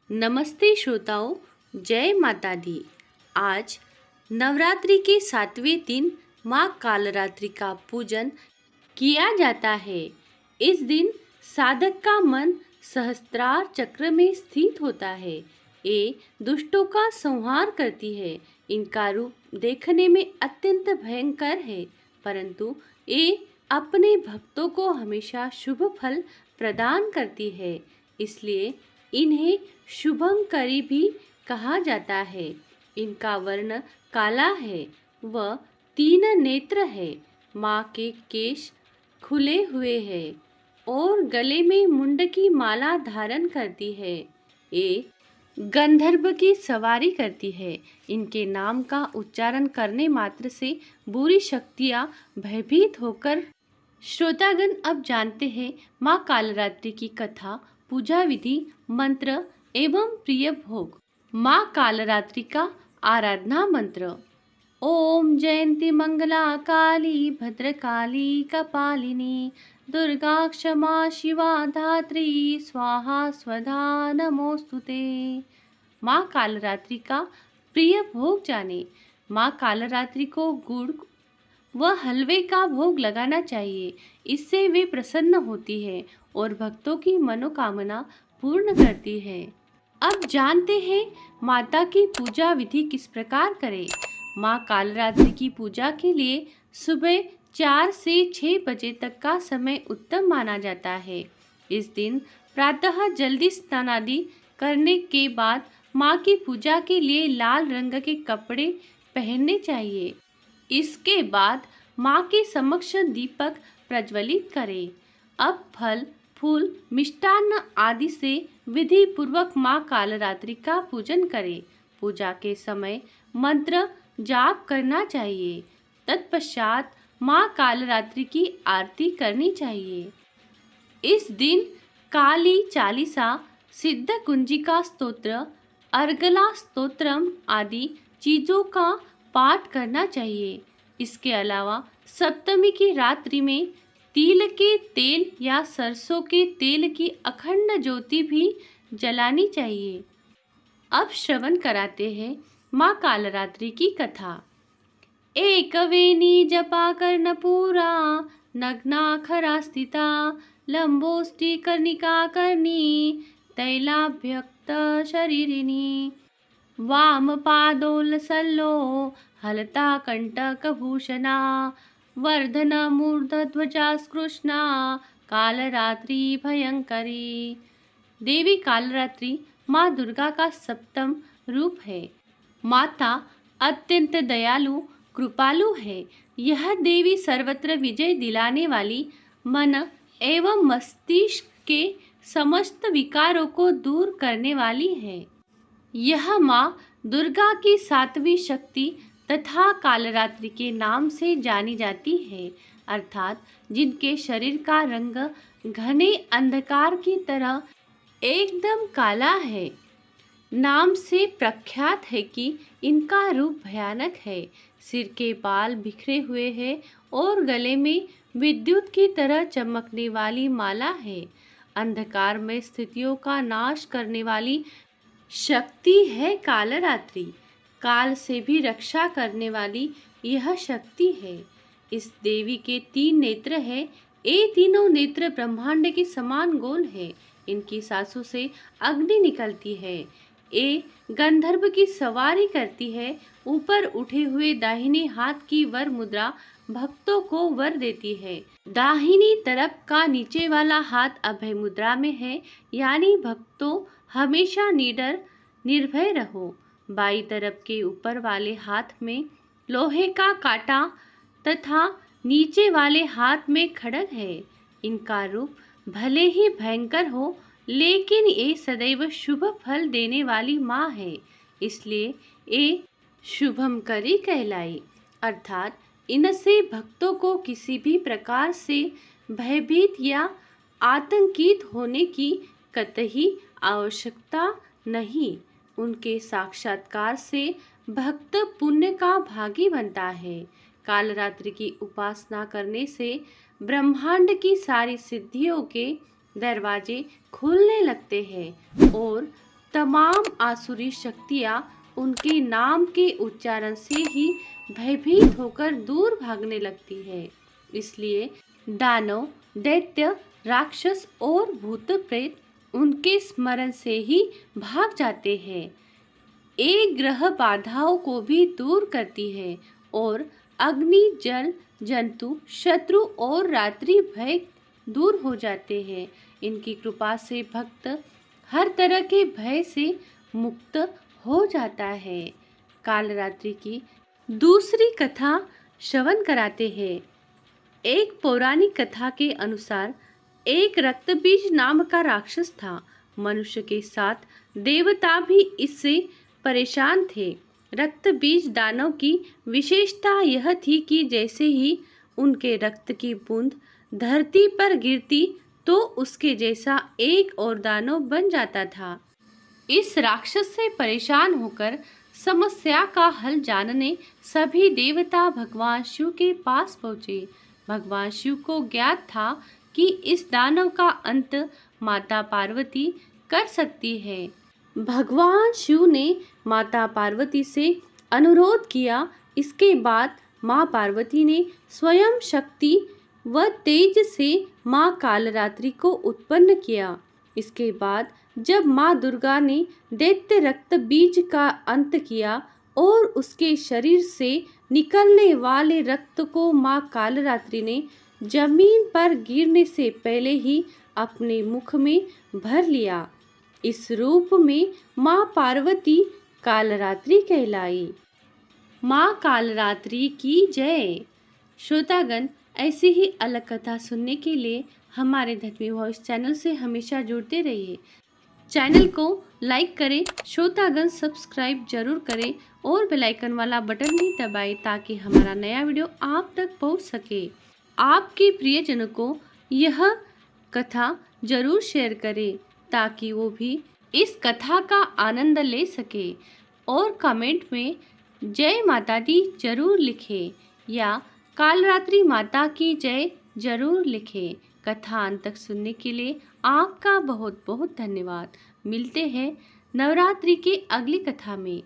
नमस्ते श्रोताओं, जय माता दी। आज नवरात्रि के 7वें दिन माँ कालरात्रि का पूजन किया जाता है। इस दिन साधक का मन सहस्त्रार चक्र में स्थित होता है। ये दुष्टों का संहार करती है। इनका रूप देखने में अत्यंत भयंकर है, परंतु ये अपने भक्तों को हमेशा शुभ फल प्रदान करती है। इसलिए इन्हें शुभंकरी भी कहा जाता है। इनका वर्ण काला है व 3 नेत्र है। माँ के केश खुले हुए हैं और गले में मुंड की माला धारण करती है। ये गंधर्व की सवारी करती है। इनके नाम का उच्चारण करने मात्र से बुरी शक्तियाँ भयभीत होकर। श्रोतागण, अब जानते हैं माँ कालरात्रि की कथा, पूजा विधि, मंत्र एवं प्रिय भोग। माँ कालरात्रि का आराधना मंत्र। ओम जयंती मंगला काली भद्रकाली कपालिनी दुर्गा क्षमा शिवा धात्री स्वाहा स्वधा नमोस्तुते। माँ कालरात्रि का प्रिय भोग जाने। माँ कालरात्रि को गुड़ व हलवे का भोग लगाना चाहिए। इससे वे प्रसन्न होती है और भक्तों की मनोकामना पूर्ण करती है। अब जानते हैं माता की पूजा विधि किस प्रकार करें। माँ कालरात्रि की पूजा के लिए सुबह 4 से 6 बजे तक का समय उत्तम माना जाता है। इस दिन प्रातः जल्दी स्नान आदि करने के बाद माँ की पूजा के लिए लाल रंग के कपड़े पहनने चाहिए। इसके बाद माँ के समक्ष दीपक प्रज्वलित करें। अब फल, फूल, मिष्टान्न आदि से विधि पूर्वक माँ कालरात्रि का पूजन करें। पूजा के समय मंत्र जाप करना चाहिए। तत्पश्चात माँ कालरात्रि की आरती करनी चाहिए। इस दिन काली चालीसा, सिद्ध कुंजिका स्तोत्र, अर्गला स्तोत्रम आदि चीज़ों का पाठ करना चाहिए। इसके अलावा सप्तमी की रात्रि में तिल के तेल या सरसों के तेल की अखंड ज्योति भी जलानी चाहिए। अब श्रवण कराते हैं माँ कालरात्रि की कथा। एक वेणी जपा कर्णपूरा नग्नाखरा स्थिता लंबोष्टि कर्णिका कर्णी तैलाभ्यक्त शरीरिणी वाम पादोलसल्लो हलता कंटकभूषणा वर्धन मूर्धध्वजा कृष्णा कालरात्रि भयंकरी। देवी कालरात्रि माँ दुर्गा का सप्तम रूप है। माता अत्यंत दयालु कृपालु है। यह देवी सर्वत्र विजय दिलाने वाली, मन एवं मस्तिष्क के समस्त विकारों को दूर करने वाली है। यह माँ दुर्गा की 7वीं शक्ति तथा कालरात्रि के नाम से जानी जाती है, अर्थात जिनके शरीर का रंग घने अंधकार की तरह एकदम काला है। नाम से प्रख्यात है कि इनका रूप भयानक है। सिर के बाल बिखरे हुए हैं और गले में विद्युत की तरह चमकने वाली माला है। अंधकार में स्थितियों का नाश करने वाली शक्ति है कालरात्रि। काल से भी रक्षा करने वाली यह शक्ति है। इस देवी के 3 नेत्र है। ये तीनों नेत्र ब्रह्मांड के समान गोल है। इनकी सांसों से अग्नि निकलती है। ये गंधर्व की सवारी करती है। ऊपर उठे हुए दाहिने हाथ की वर मुद्रा भक्तों को वर देती है। दाहिनी तरफ का नीचे वाला हाथ अभय मुद्रा में है, यानी भक्तों हमेशा निडर निर्भय रहो। बाई तरफ के ऊपर वाले हाथ में लोहे का कांटा तथा नीचे वाले हाथ में खड्ग है। इनका रूप भले ही भयंकर हो, लेकिन ये सदैव शुभ फल देने वाली माँ है। इसलिए ये शुभंकरी कहलाई, अर्थात इनसे भक्तों को किसी भी प्रकार से भयभीत या आतंकित होने की कतई आवश्यकता नहीं। उनके साक्षात्कार से भक्त पुण्य का भागी बनता है। कालरात्रि की उपासना करने से ब्रह्मांड की सारी सिद्धियों के दरवाजे खुलने लगते हैं और तमाम आसुरी शक्तियाँ उनके नाम के उच्चारण से ही भयभीत होकर दूर भागने लगती है। इसलिए दानव, दैत्य, राक्षस और भूत प्रेत उनके स्मरण से ही भाग जाते हैं। एक ग्रह बाधाओं को भी दूर करती है और अग्नि, जल, जंतु, शत्रु और रात्रि भय दूर हो जाते हैं। इनकी कृपा से भक्त हर तरह के भय से मुक्त हो जाता है। कालरात्रि की दूसरी कथा श्रवण कराते हैं। एक पौराणिक कथा के अनुसार एक रक्तबीज नाम का राक्षस था। मनुष्य के साथ देवता भी इससे परेशान थे। रक्तबीज दानव की विशेषता यह थी कि जैसे ही उनके रक्त की बूंद धरती पर गिरती तो उसके जैसा एक और दानव बन जाता था। इस राक्षस से परेशान होकर समस्या का हल जानने सभी देवता भगवान शिव के पास पहुँचे। भगवान शिव को ज्ञात था कि इस दानव का अंत माता पार्वती कर सकती है। भगवान शिव ने माता पार्वती से अनुरोध किया। इसके बाद माँ पार्वती ने स्वयं शक्ति व तेज से माँ कालरात्रि को उत्पन्न किया। इसके बाद जब माँ दुर्गा ने दैत्य रक्त बीज का अंत किया और उसके शरीर से निकलने वाले रक्त को माँ कालरात्रि ने जमीन पर गिरने से पहले ही अपने मुख में भर लिया। इस रूप में माँ पार्वती कालरात्रि कहलाई। माँ कालरात्रि की जय। श्रोतागण, ऐसी ही अलग कथा सुनने के लिए हमारे धर्मी वॉइस चैनल से हमेशा जुड़ते रहिए। चैनल को लाइक करें, श्रोतागण सब्सक्राइब जरूर करें और बेल आइकन वाला बटन भी दबाएं ताकि हमारा नया वीडियो आप तक पहुंच सके। आपके प्रियजनों को यह कथा जरूर शेयर करें ताकि वो भी इस कथा का आनंद ले सके और कमेंट में जय माता दी जरूर लिखें या कालरात्रि माता की जय जरूर लिखें। कथा अंत तक सुनने के लिए आपका बहुत बहुत धन्यवाद। मिलते हैं नवरात्रि की अगली कथा में।